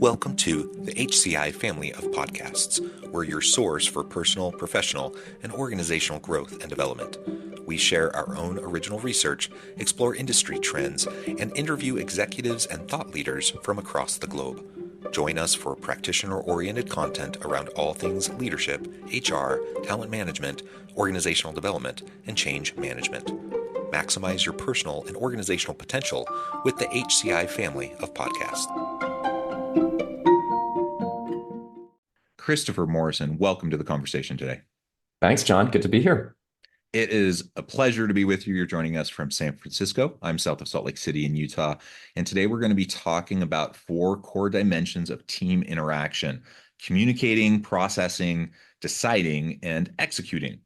Welcome to the HCI family of podcasts. We're your source for personal, professional, and organizational growth and development. We share our own original research, explore industry trends, and interview executives and thought leaders from across the globe. Join us for practitioner-oriented content around all things leadership, HR, talent management, organizational development, and change management. Maximize your personal and organizational potential with the HCI family of podcasts. Christopher Morrison, welcome to the conversation today. Thanks, John. Good to be here. It is a pleasure to be with you. You're joining us from San Francisco. I'm south of Salt Lake City in Utah. And today we're going to be talking about 4 core dimensions of team interaction: communicating, processing, deciding, and executing.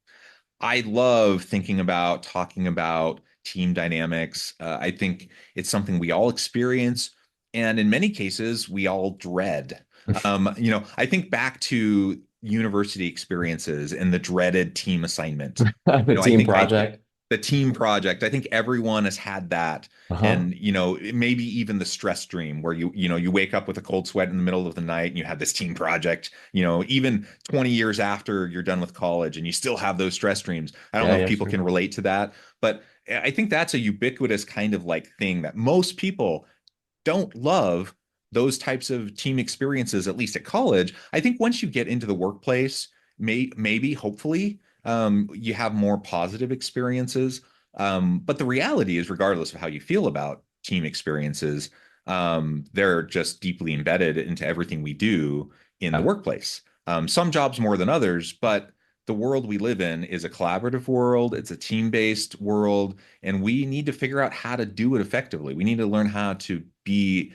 I love talking about team dynamics. I think it's something we all experience, and in many cases, we all dread. I think back to university experiences and the dreaded team assignment. The I team think project. the team project. I think everyone has had that, Uh-huh. and maybe even the stress dream where you wake up with a cold sweat in the middle of the night and you have this team project. Even 20 years after you're done with college, and you still have those stress dreams. I don't Yeah, know if yeah, people sure. can relate to that, but I think that's a ubiquitous kind of like thing that most people don't love. Those types of team experiences, at least at college. I think once you get into the workplace, maybe, hopefully, you have more positive experiences. But the reality is, regardless of how you feel about team experiences, they're just deeply embedded into everything we do in the Yeah. workplace. Some jobs more than others, but the world we live in is a collaborative world. It's a team-based world, and we need to figure out how to do it effectively. We need to learn how to be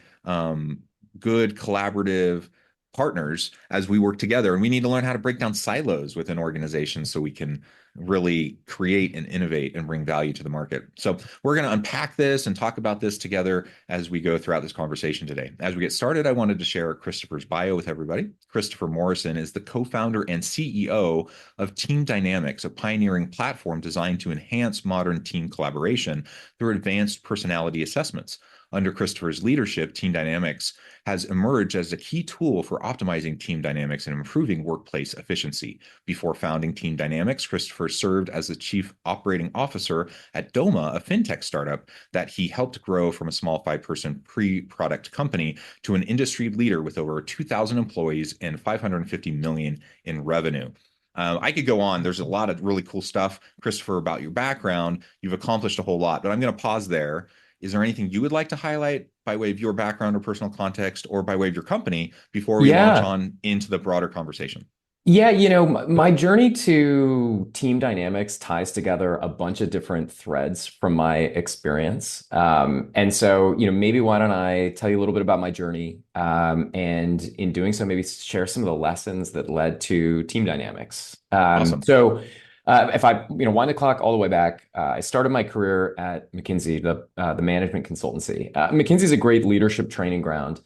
good collaborative partners as we work together. And we need to learn how to break down silos within organizations so we can really create and innovate and bring value to the market. So we're going to unpack this and talk about this together as we go throughout this conversation today. As we get started, I wanted to share Christopher's bio with everybody. Christopher Morrison is the co-founder and CEO of Team Dynamics, a pioneering platform designed to enhance modern team collaboration through advanced personality assessments. Under Christopher's leadership, Team Dynamics has emerged as a key tool for optimizing team dynamics and improving workplace efficiency. Before founding Team Dynamics, Christopher served as the chief operating officer at Doma, a fintech startup that he helped grow from a small 5-person pre-product company to an industry leader with over 2,000 employees and 550 million in revenue. I could go on. There's a lot of really cool stuff, Christopher, about your background. You've accomplished a whole lot, but I'm going to pause there. Is there anything you would like to highlight by way of your background or personal context, or by way of your company, before we launch Yeah. on into the broader conversation? Yeah, my journey to team dynamics ties together a bunch of different threads from my experience. And so, maybe why don't I tell you a little bit about my journey, and in doing so, maybe share some of the lessons that led to team dynamics. Awesome. If I, wind the clock all the way back, I started my career at McKinsey, the management consultancy. McKinsey is a great leadership training ground.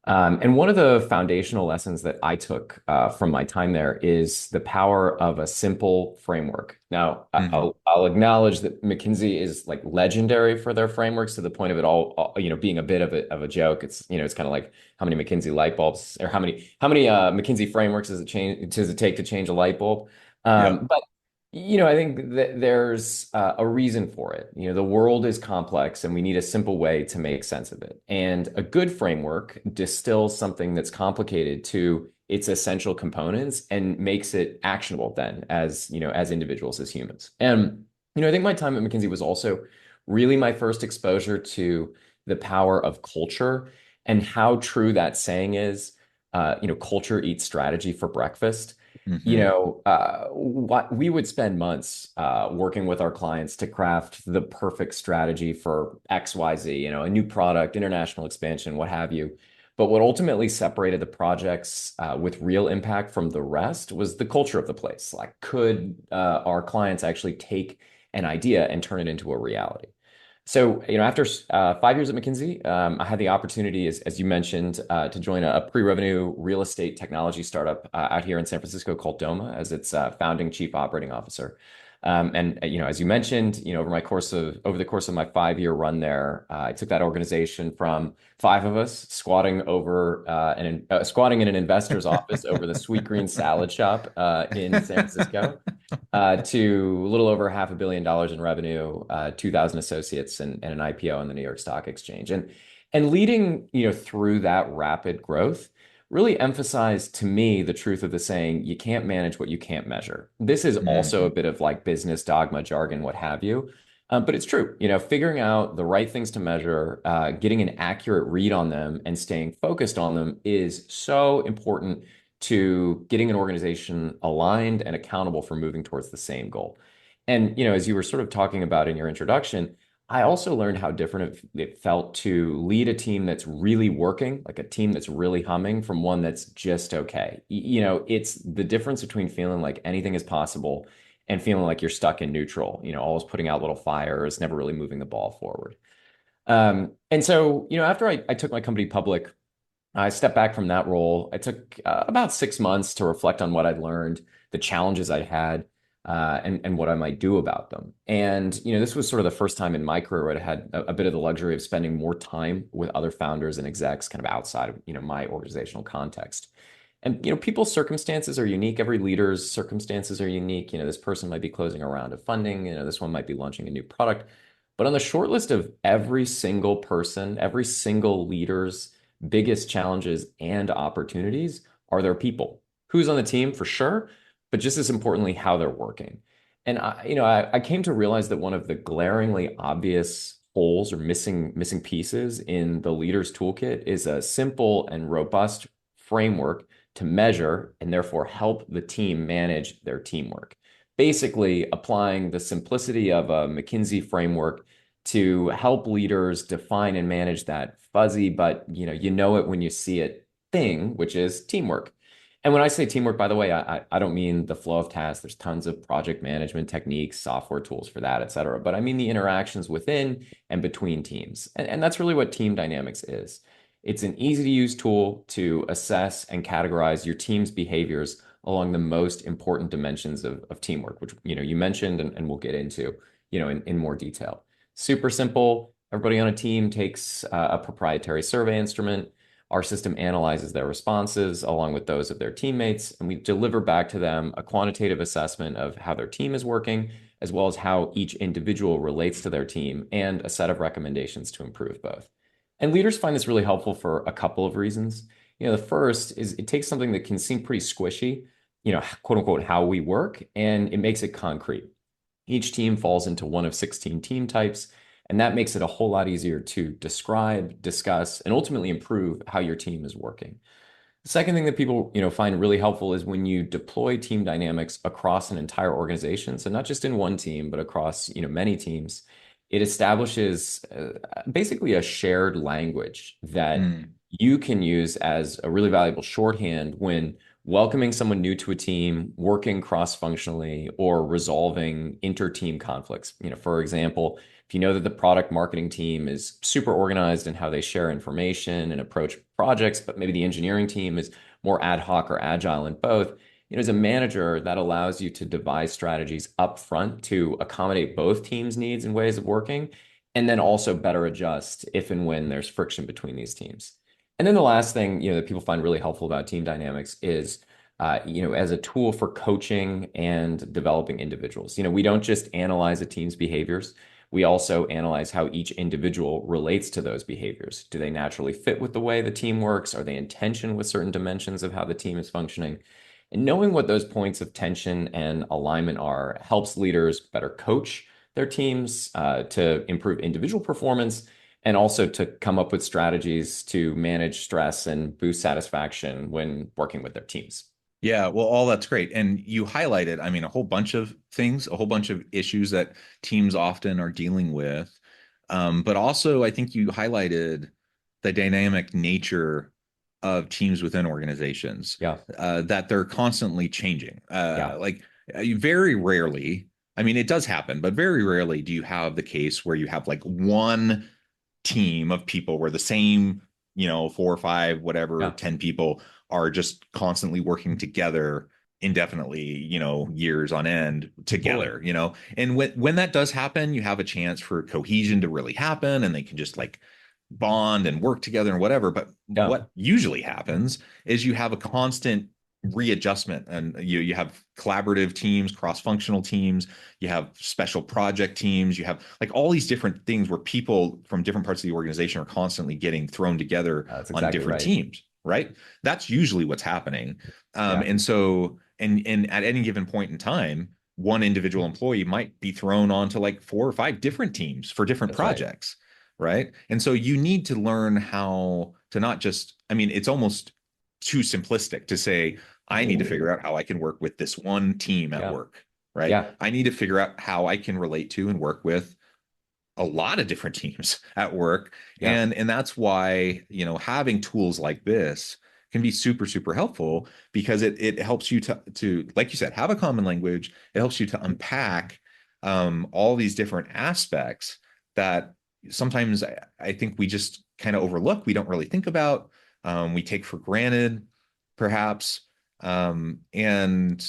And one of the foundational lessons that I took from my time there is the power of a simple framework. Now, Hmm. I'll acknowledge that McKinsey is like legendary for their frameworks, to the point of it all, being a bit of a joke. It's kind of like, how many McKinsey light bulbs, or how many McKinsey frameworks does it take to change a light bulb? Yep. But I think that there's a reason for it. The world is complex and we need a simple way to make sense of it. And a good framework distills something that's complicated to its essential components and makes it actionable then, as individuals, as humans. And, I think my time at McKinsey was also really my first exposure to the power of culture, and how true that saying is, culture eats strategy for breakfast. Hmm. What we would spend months working with our clients to craft the perfect strategy for XYZ, a new product, international expansion, what have you. But what ultimately separated the projects with real impact from the rest was the culture of the place. Like, could our clients actually take an idea and turn it into a reality? So, after 5 years at McKinsey, I had the opportunity, as you mentioned, to join a pre-revenue real estate technology startup out here in San Francisco called Doma, as its founding chief operating officer. And as you mentioned, over the course of my 5 year run there, I took that organization from five of us squatting in an investor's office over the Sweet Green Salad Shop in San Francisco to a little over $500 million in revenue, 2,000 associates, and an IPO on the New York Stock Exchange. And leading, through that rapid growth really emphasized to me the truth of the saying, you can't manage what you can't measure. This is also a Mhm. bit of like business dogma, jargon, what have you. But it's true, figuring out the right things to measure, getting an accurate read on them and staying focused on them is so important to getting an organization aligned and accountable for moving towards the same goal. And, as you were sort of talking about in your introduction, I also learned how different it felt to lead a team that's really working, like a team that's really humming, from one that's just okay. It's the difference between feeling like anything is possible and feeling like you're stuck in neutral, always putting out little fires, never really moving the ball forward. And so, after I took my company public, I stepped back from that role. I took about 6 months to reflect on what I'd learned, the challenges I had, and what I might do about them. And this was sort of the first time in my career where I had a bit of the luxury of spending more time with other founders and execs, kind of outside of my organizational context. And people's circumstances are unique. Every leader's circumstances are unique. This person might be closing a round of funding. This one might be launching a new product. But on the short list of every single person, every single leader's biggest challenges and opportunities are their people. Who's on the team for sure, but just as importantly, how they're working. And I came to realize that one of the glaringly obvious holes or missing pieces in the leader's toolkit is a simple and robust framework to measure and therefore help the team manage their teamwork. Basically, applying the simplicity of a McKinsey framework to help leaders define and manage that fuzzy, but you know it when you see it thing, which is teamwork. And when I say teamwork, by the way, I don't mean the flow of tasks. There's tons of project management techniques, software tools for that, et cetera. But I mean the interactions within and between teams. And that's really what team dynamics is. It's an easy to use tool to assess and categorize your team's behaviors along the most important dimensions of teamwork, which you mentioned and we'll get into in more detail. Super simple. Everybody on a team takes a proprietary survey instrument. Our system analyzes their responses along with those of their teammates, and we deliver back to them a quantitative assessment of how their team is working, as well as how each individual relates to their team, and a set of recommendations to improve both. And leaders find this really helpful for a couple of reasons. The first is it takes something that can seem pretty squishy, quote unquote, how we work, and it makes it concrete. Each team falls into one of 16 team types, and that makes it a whole lot easier to describe, discuss, and ultimately improve how your team is working. The second thing that people, find really helpful is when you deploy team dynamics across an entire organization. So not just in one team, but across, many teams, it establishes basically a shared language that Mm. you can use as a really valuable shorthand when welcoming someone new to a team, working cross-functionally, or resolving inter-team conflicts. For example, if you know that the product marketing team is super organized in how they share information and approach projects, but maybe the engineering team is more ad hoc or agile in both, as a manager, that allows you to devise strategies up front to accommodate both teams' needs and ways of working, and then also better adjust if and when there's friction between these teams. And then the last thing, that people find really helpful about team dynamics is, as a tool for coaching and developing individuals. We don't just analyze a team's behaviors. We also analyze how each individual relates to those behaviors. Do they naturally fit with the way the team works? Are they in tension with certain dimensions of how the team is functioning? And knowing what those points of tension and alignment are helps leaders better coach their teams to improve individual performance and also to come up with strategies to manage stress and boost satisfaction when working with their teams. Yeah, well, all that's great. And you highlighted, I mean, a whole bunch of things, a whole bunch of issues that teams often are dealing with. But also, I think you highlighted the dynamic nature of teams within organizations, Yeah, that they're constantly changing. yeah, You very rarely, I mean, it does happen, but very rarely do you have the case where you have like one team of people where the same, four or five, whatever, yeah, 10 people are just constantly working together indefinitely, years on end Totally. together, and when that does happen, you have a chance for cohesion to really happen, and they can just like bond and work together and whatever. But Yeah, what usually happens is you have a constant readjustment, and you have collaborative teams, cross-functional teams, you have special project teams, you have like all these different things where people from different parts of the organization are constantly getting thrown together that's on exactly different right. teams, right? That's usually what's happening. Yeah, And so, and at any given point in time, one individual employee might be thrown onto like 4 or 5 different teams for different that's right. projects, right? And so you need to learn how to not just, I mean, it's almost too simplistic to say, I need to figure out how I can work with this one team at Yeah, work, right? yeah, I need to figure out how I can relate to and work with a lot of different teams at work. yeah. And that's why, having tools like this can be super, super helpful because it helps you to, like you said, have a common language. It helps you to unpack all these different aspects that sometimes I think we just kind of overlook. We don't really think about. We take for granted, perhaps. And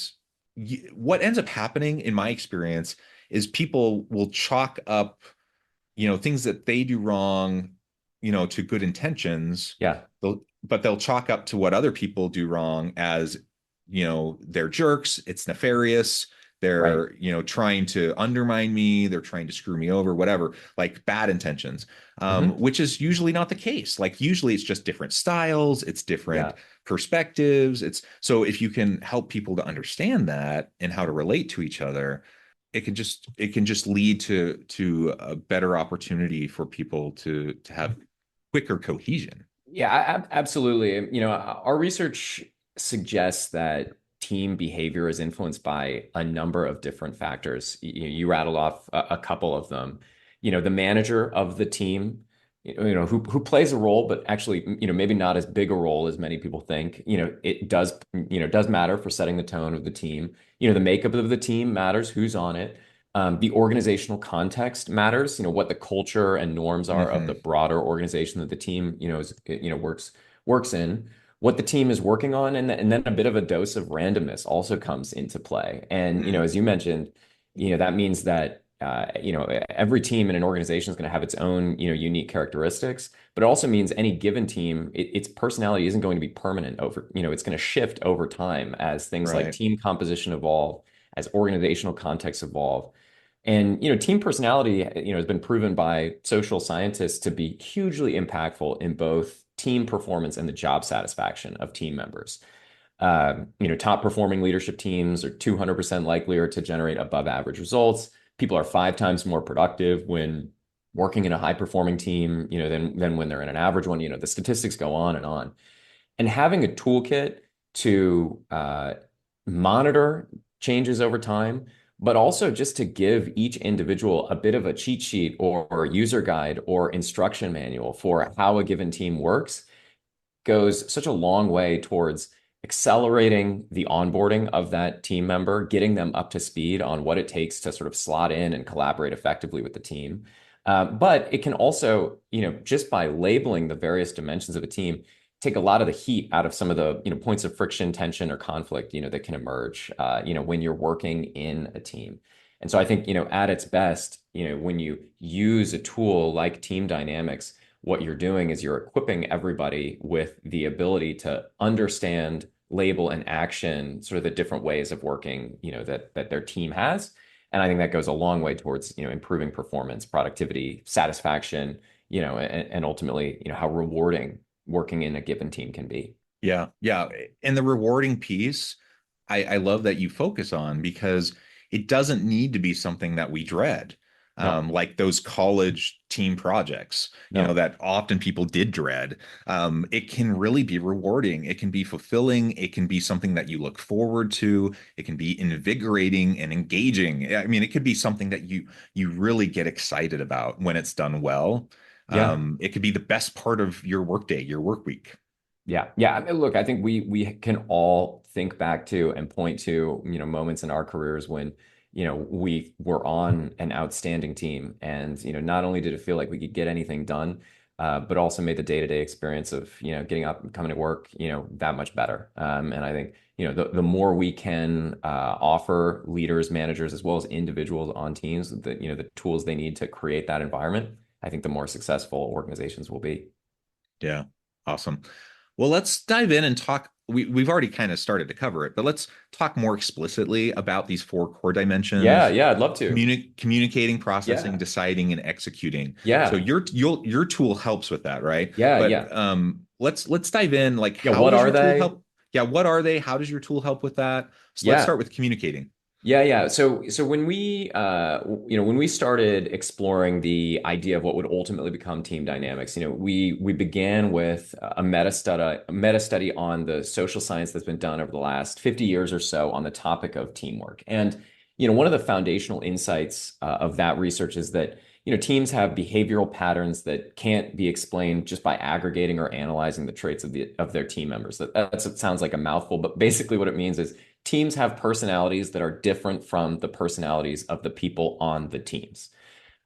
what ends up happening in my experience is people will chalk up things that they do wrong, to good intentions. Yeah, But they'll chalk up to what other people do wrong as, they're jerks. It's nefarious. right. They're, trying to undermine me. They're trying to screw me over, whatever, like bad intentions, Hmm. which is usually not the case. Like usually it's just different styles, it's different Yeah. perspectives. It's so if you can help people to understand that and how to relate to each other, it can just lead to a better opportunity for people to have quicker cohesion. Yeah, absolutely. Our research suggests that team behavior is influenced by a number of different factors. You rattled off a couple of them. The manager of the team, who plays a role, but actually, maybe not as big a role as many people think. It does matter for setting the tone of the team. The makeup of the team matters, who's on it. The organizational context matters, what the culture and norms are of the Hmm. broader organization that the team, works in, what the team is working on, and then a bit of a dose of randomness also comes into play. And, Hmm. as you mentioned, that means that every team in an organization is going to have its own, unique characteristics, but it also means any given team, its personality isn't going to be permanent over, it's going to shift over time as things like Right. team composition evolve, as organizational contexts evolve. And team personality, has been proven by social scientists to be hugely impactful in both team performance and the job satisfaction of team members. Top performing leadership teams are 200% likelier to generate above average results. People are 5 times more productive when working in a high performing team, than when they're in an average one. The statistics go on and on. And having a toolkit to monitor changes over time, but also just to give each individual a bit of a cheat sheet or user guide or instruction manual for how a given team works goes such a long way towards accelerating the onboarding of that team member, getting them up to speed on what it takes to sort of slot in and collaborate effectively with the team. But it can also, just by labeling the various dimensions of a team, take a lot of the heat out of some of the, points of friction, tension, or conflict, that can emerge, when you're working in a team. And so I think, at its best, when you use a tool like Team Dynamics, what you're doing is you're equipping everybody with the ability to understand, label, and action sort of the different ways of working, that their team has. And I think that goes a long way towards, improving performance, productivity, satisfaction, and ultimately, how rewarding working in a given team can be. Yeah, yeah. And the rewarding piece, I love that you focus on because it doesn't need to be something that we dread. No, Like those college team projects, no. that often people did dread. It can really be rewarding. It can be fulfilling. It can be something that you look forward to. It can be invigorating and engaging. I mean, it could be something that you really get excited about when it's done well. Yeah. It could be the best part of your workday, your work week. Yeah, yeah. I mean, look, I think we can all think back to and point to, moments in our careers when, we were on an outstanding team, and not only did it feel like we could get anything done, but also made the day-to-day experience of, getting up and coming to work, that much better. And I think, the more we can offer leaders, managers, as well as individuals on teams, the tools they need to create that environment, I think the more successful organizations will be. Yeah. Awesome. Well, let's dive in and talk. We've already kind of started to cover it, but let's talk more explicitly about these four core Yeah, dimensions: yeah, I'd love to. communicating, processing, Yeah, deciding, and executing. So yeah, your tool helps with that, right? yeah, But yeah. let's dive in. Like, Yeah, how what does are your tool they? help? Yeah, what are they? How does your tool help with that? So let's Yeah. start with communicating. Yeah, yeah. So when when we started exploring the idea of what would ultimately become team dynamics, we began with a meta study on the social science that's been done over the last 50 years or so on the topic of teamwork. And one of the foundational insights of that research is that teams have behavioral patterns that can't be explained just by aggregating or analyzing the traits of their team members. It sounds like a mouthful, but basically what it means is teams have personalities that are different from the personalities of the people on the teams.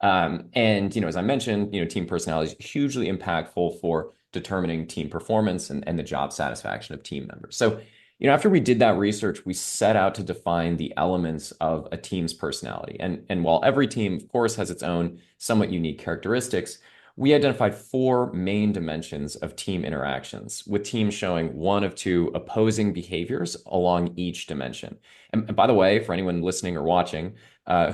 And as I mentioned, team personality is hugely impactful for determining team performance and the job satisfaction of team members. So, after we did that research, we set out to define the elements of a team's personality. And while every team, of course, has its own somewhat unique characteristics, we identified four main dimensions of team interactions, with teams showing one of two opposing behaviors along each dimension. And by the way, for anyone listening or watching,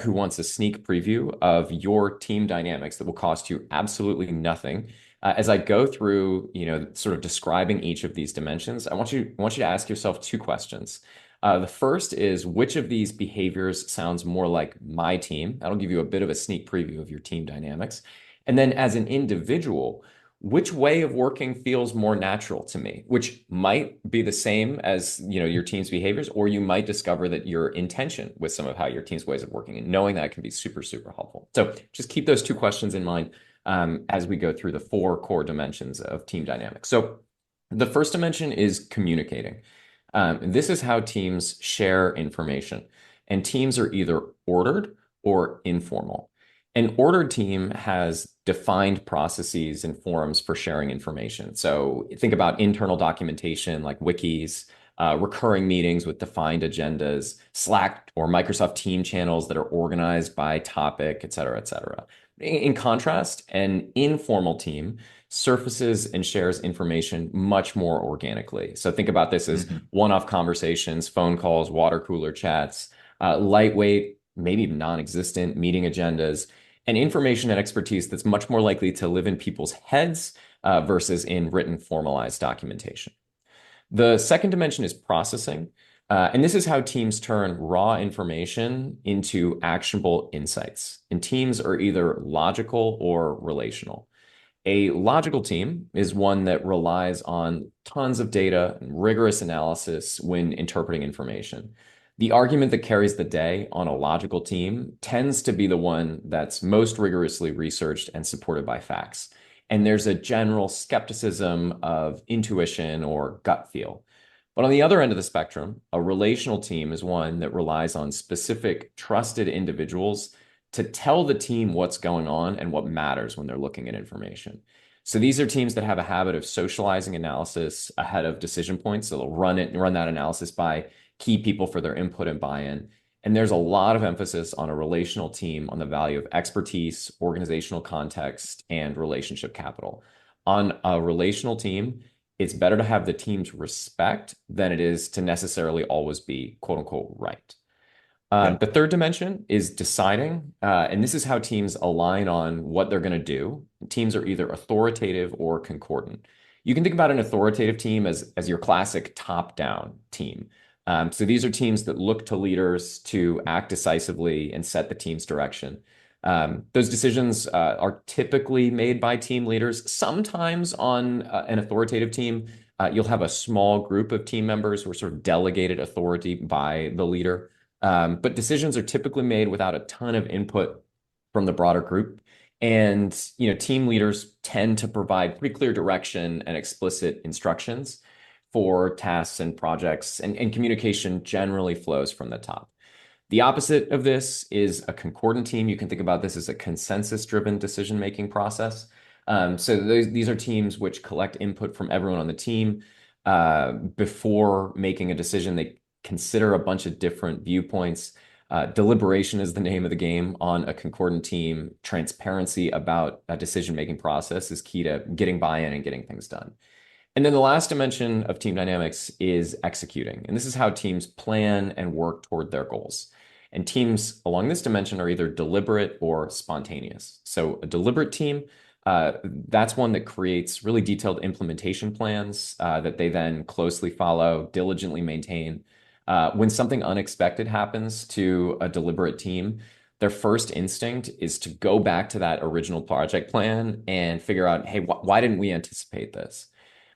who wants a sneak preview of your team dynamics that will cost you absolutely nothing. As I go through, sort of describing each of these dimensions, I want you to ask yourself two questions. The first is, which of these behaviors sounds more like my team? That'll give you a bit of a sneak preview of your team dynamics. And then as an individual, which way of working feels more natural to me, which might be the same as your team's behaviors, or you might discover that you're in tension with some of how your team's ways of working, and knowing that can be super, super helpful. So just keep those two questions in mind as we go through the four core dimensions of team dynamics. So the first dimension is communicating. This is how teams share information, and teams are either ordered or informal. An ordered team has defined processes and forums for sharing information. So think about internal documentation like wikis, recurring meetings with defined agendas, Slack or Microsoft Team channels that are organized by topic, et cetera, et cetera. In contrast, an informal team surfaces and shares information much more organically. So think about this as Mhm. one-off conversations, phone calls, water cooler chats, lightweight, maybe non-existent meeting agendas, and information and expertise that's much more likely to live in people's heads versus in written formalized documentation. The second dimension is processing. And this is how teams turn raw information into actionable insights. And teams are either logical or relational. A logical team is one that relies on tons of data and rigorous analysis when interpreting information. The argument that carries the day on a logical team tends to be the one that's most rigorously researched and supported by facts. And there's a general skepticism of intuition or gut feel. But on the other end of the spectrum, a relational team is one that relies on specific trusted individuals to tell the team what's going on and what matters when they're looking at information. So these are teams that have a habit of socializing analysis ahead of decision points. So they'll run that analysis by key people for their input and buy-in. And there's a lot of emphasis on a relational team on the value of expertise, organizational context, and relationship capital. On a relational team, it's better to have the team's respect than it is to necessarily always be quote unquote right. Yeah. The third dimension is deciding, and this is how teams align on what they're going to do. Teams are either authoritative or concordant. You can think about an authoritative team as your classic top-down team. So these are teams that look to leaders to act decisively and set the team's direction. Those decisions are typically made by team leaders. Sometimes on an authoritative team, you'll have a small group of team members who are sort of delegated authority by the leader. But decisions are typically made without a ton of input from the broader group. And, team leaders tend to provide pretty clear direction and explicit instructions for tasks and projects, and communication generally flows from the top. The opposite of this is a concordant team. You can think about this as a consensus-driven decision-making process. These are teams which collect input from everyone on the team before making a decision. They consider a bunch of different viewpoints. Deliberation is the name of the game on a concordant team. Transparency about a decision-making process is key to getting buy-in and getting things done. And then the last dimension of team dynamics is executing. And this is how teams plan and work toward their goals. And teams along this dimension are either deliberate or spontaneous. So a deliberate team, that's one that creates really detailed implementation plans that they then closely follow, diligently maintain. When something unexpected happens to a deliberate team, their first instinct is to go back to that original project plan and figure out, hey, why didn't we anticipate this?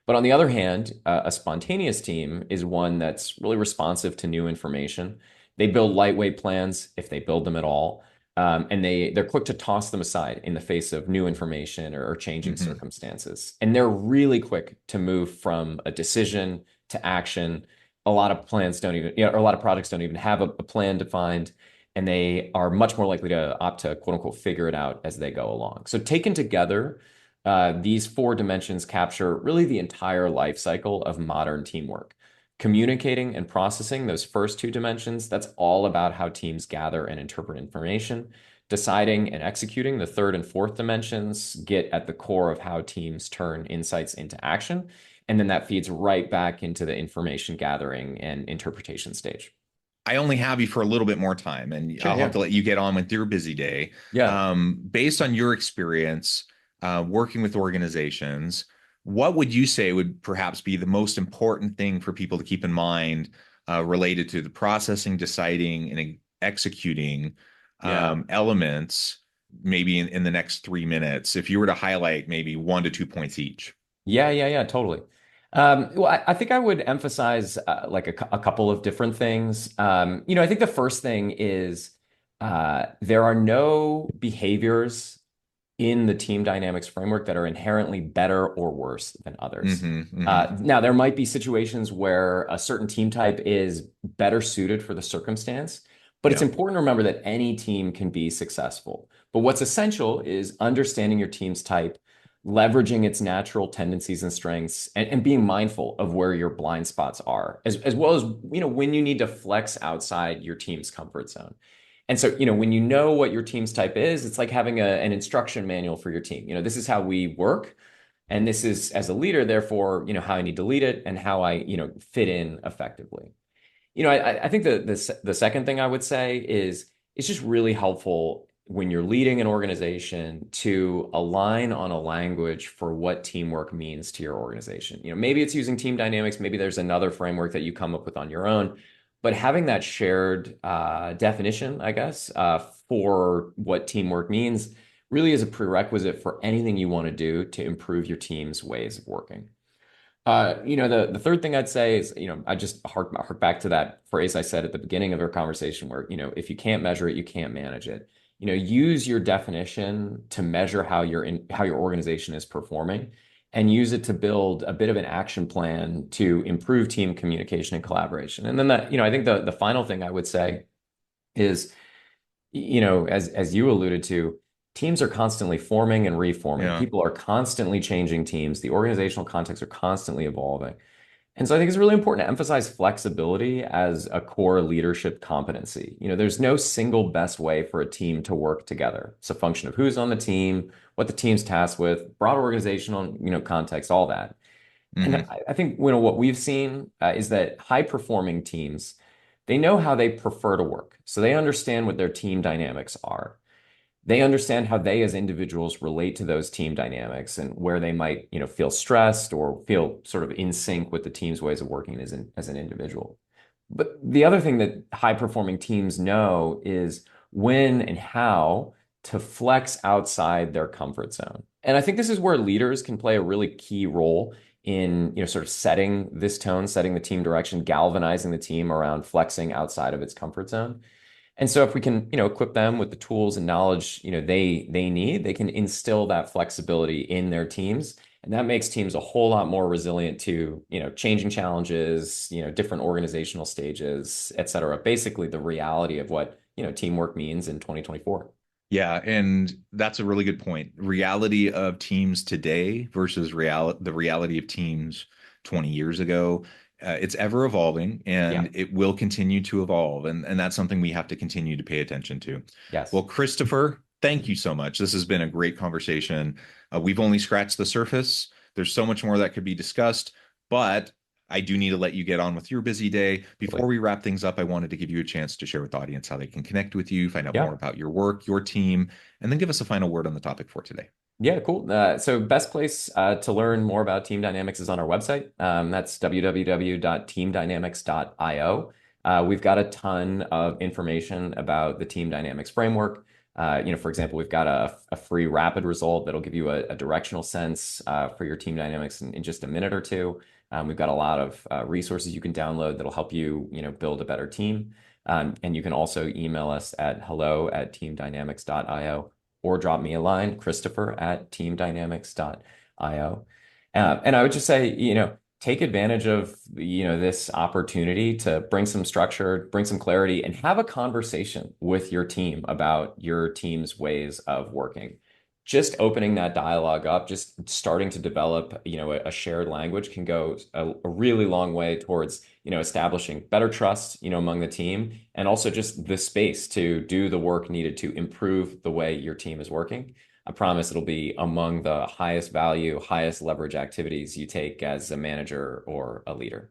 But on the other hand, a spontaneous team is one that's really responsive to new information. They build lightweight plans if they build them at all, and they're quick to toss them aside in the face of new information or changing Hmm. circumstances. And they're really quick to move from a decision to action. A lot of plans don't even, or a lot of projects don't even have a plan defined, and they are much more likely to opt to quote unquote figure it out as they go along. So taken together, these four dimensions capture really the entire life cycle of modern teamwork. Communicating and processing those first two dimensions, that's all about how teams gather and interpret information. Deciding and executing the third and fourth dimensions get at the core of how teams turn insights into action. And then that feeds right back into the information gathering and interpretation stage. I only have you for a little bit more time, and Sure, I'll have yeah. to let you get on with your busy day. Yeah. Based on your experience working with organizations, what would you say would perhaps be the most important thing for people to keep in mind related to the processing, deciding, and executing Yeah. elements, maybe in the next 3 minutes, if you were to highlight maybe 1 to 2 points each? Yeah, totally. Well, I think I would emphasize like a couple of different things. I think the first thing is there are no behaviors in the team dynamics framework that are inherently better or worse than others. Hmm. Hmm. Now, there might be situations where a certain team type is better suited for the circumstance, but it's Yeah. important to remember that any team can be successful. But what's essential is understanding your team's type, leveraging its natural tendencies and strengths, and being mindful of where your blind spots are, as well as, when you need to flex outside your team's comfort zone. And so, when you know what your team's type is, it's like having an instruction manual for your team. This is how we work. And this is, as a leader, therefore, how I need to lead it and how I, fit in effectively. I think the second thing I would say is it's just really helpful when you're leading an organization to align on a language for what teamwork means to your organization. Maybe it's using team dynamics, maybe there's another framework that you come up with on your own, but having that shared definition, I guess, for what teamwork means really is a prerequisite for anything you want to do to improve your team's ways of working. The third thing I'd say is, I just hark back to that phrase I said at the beginning of our conversation where, if you can't measure it, you can't manage it. Use your definition to measure how your organization is performing and use it to build a bit of an action plan to improve team communication and collaboration. And then I think the final thing I would say is as you alluded to, teams are constantly forming and reforming. Yeah. People are constantly changing teams. The organizational contexts are constantly evolving. And so I think it's really important to emphasize flexibility as a core leadership competency. There's no single best way for a team to work together. It's a function of who's on the team, what the team's tasked with, broad organizational, context, all that. And Hmm. I think what we've seen is that high performing teams, they know how they prefer to work. So they understand what their team dynamics are. They understand how they as individuals relate to those team dynamics and where they might, feel stressed or feel sort of in sync with the team's ways of working as an individual. But the other thing that high performing teams know is when and how to flex outside their comfort zone. And I think this is where leaders can play a really key role in, sort of setting this tone, setting the team direction, galvanizing the team around flexing outside of its comfort zone. And so if we can, equip them with the tools and knowledge, they need, they can instill that flexibility in their teams. And that makes teams a whole lot more resilient to, changing challenges, different organizational stages, et cetera. Basically the reality of what, teamwork means in 2024. Yeah, and that's a really good point. Reality of teams today versus the reality of teams 20 years ago. It's ever evolving Yeah. and it will continue to evolve. And that's something we have to continue to pay attention to. Well, Yes. Christopher, thank you so much. This has been a great conversation. We've only scratched the surface. There's so much more that could be discussed, but I do need to let you get on with your busy day. Before Totally. we wrap things up, I wanted to give you a chance to share with the audience how they can connect with you, find out more Yeah. about your work, your team, and then give us a final word on the topic for today. Yeah, cool. So best place to learn more about team dynamics is on our website. That's www.teamdynamics.io. We've got a ton of information about the team dynamics framework. For example, we've got a free rapid result that'll give you a directional sense for your team dynamics in just a minute or two. We've got a lot of resources you can download that'll help you, build a better team. And you can also email us at hello@teamdynamics.io or drop me a line, Christopher@teamdynamics.io. And I would just say, take advantage of, this opportunity to bring some structure, bring some clarity, and have a conversation with your team about your team's ways of working. Just opening that dialogue up, just starting to develop, a shared language can go a really long way towards, establishing better trust, among the team and also just the space to do the work needed to improve the way your team is working. I promise it'll be among the highest value, highest leverage activities you take as a manager or a leader.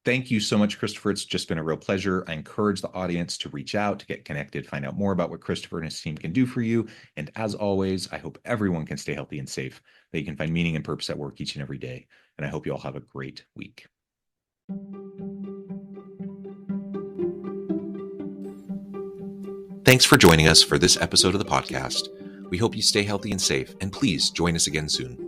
Thank you so much, Christopher. It's just been a real pleasure. I encourage the audience to reach out, to get connected, find out more about what Christopher and his team can do for you. And as always, I hope everyone can stay healthy and safe, that you can find meaning and purpose at work each and every day. And I hope you all have a great week. Thanks for joining us for this episode of the podcast. We hope you stay healthy and safe, and please join us again soon.